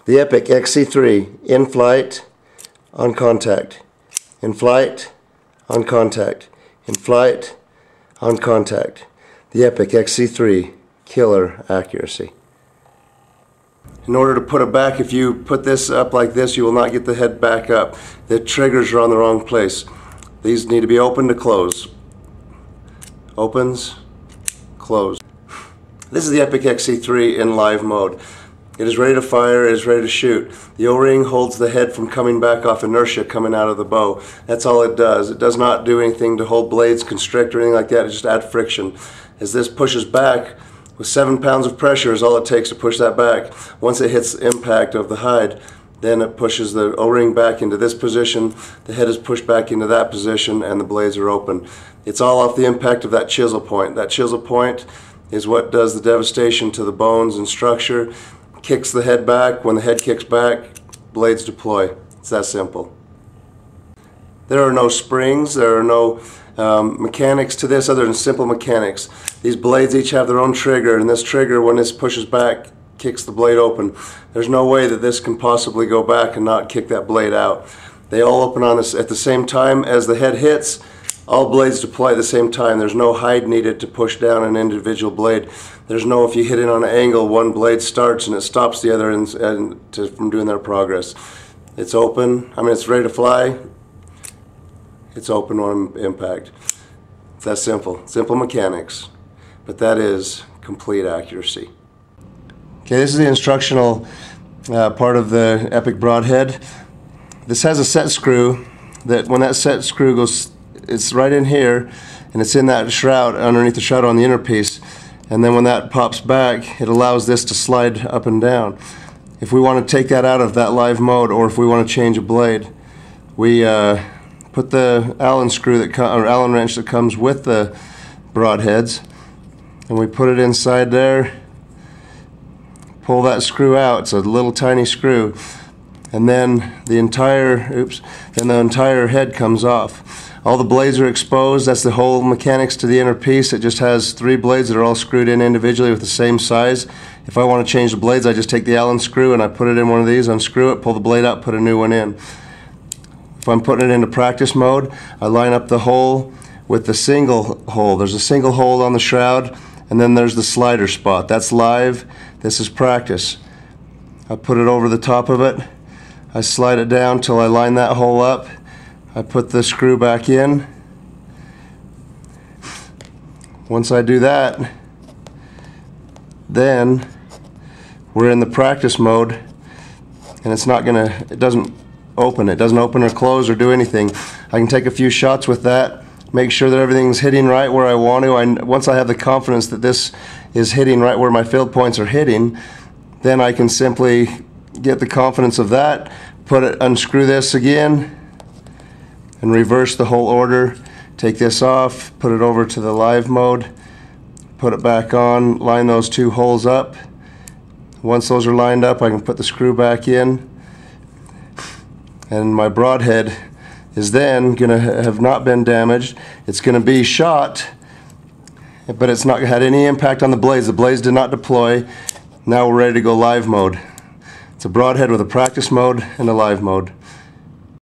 The EPEK X-C3, in flight, on contact, in flight, on contact, in flight, on contact. The EPEK X-C3, killer accuracy. In order to put it back, if you put this up like this, you will not get the head back up. The triggers are on the wrong place. These need to be open to close. Opens, close. This is the EPEK X-C3 in live mode. It is ready to fire, it is ready to shoot. The O-ring holds the head from coming back off inertia coming out of the bow. That's all it does. It does not do anything to hold blades, constrict, or anything like that. It just adds friction. As this pushes back, with 7 pounds of pressure is all it takes to push that back. Once it hits the impact of the hide, then it pushes the O-ring back into this position, the head is pushed back into that position, and the blades are open. It's all off the impact of that chisel point. That chisel point is what does the devastation to the bones and structure. Kicks the head back. When the head kicks back, blades deploy. It's that simple. There are no springs, there are no mechanics to this other than simple mechanics. These blades each have their own trigger, and this trigger, when this pushes back, kicks the blade open. There's no way that this can possibly go back and not kick that blade out. They all open on this at the same time. As the head hits, all blades deploy at the same time. There's no hide needed to push down an individual blade. There's no, if you hit it on an angle, one blade starts and it stops the other from doing their progress. It's open. I mean, it's ready to fly. It's open on impact. It's that simple. Simple mechanics. But that is complete accuracy. Okay, this is the instructional part of the EPEK broadhead. This has a set screw that when that set screw goes, it's right in here, and it's in that shroud, underneath the shroud on the inner piece. And then when that pops back, it allows this to slide up and down. If we want to take that out of that live mode, or if we want to change a blade, we put the Allen screw or Allen wrench that comes with the broadheads, and we put it inside there. Pull that screw out. It's a little tiny screw, and then the entire head comes off. All the blades are exposed. That's the whole mechanics to the inner piece. It just has 3 blades that are all screwed in individually with the same size. If I want to change the blades, I just take the Allen screw and I put it in one of these, unscrew it, pull the blade out, put a new one in. If I'm putting it into practice mode, I line up the hole with the single hole. There's a single hole on the shroud, and then there's the slider spot. That's live. This is practice. I put it over the top of it. I slide it down till I line that hole up. I put the screw back in. Once I do that, then we're in the practice mode, and it doesn't open or close or do anything. I can take a few shots with that, make sure that everything's hitting right where I want to. Once I have the confidence that this is hitting right where my field points are hitting, then I can simply get the confidence of that, unscrew this again, and reverse the whole order. Take this off, put it over to the live mode, put it back on, line those 2 holes up. Once those are lined up, I can put the screw back in, and my broadhead is then going to have not been damaged. It's going to be shot, but it's not had any impact on the blades. The blades did not deploy. Now we're ready to go live mode. It's a broadhead with a practice mode and a live mode.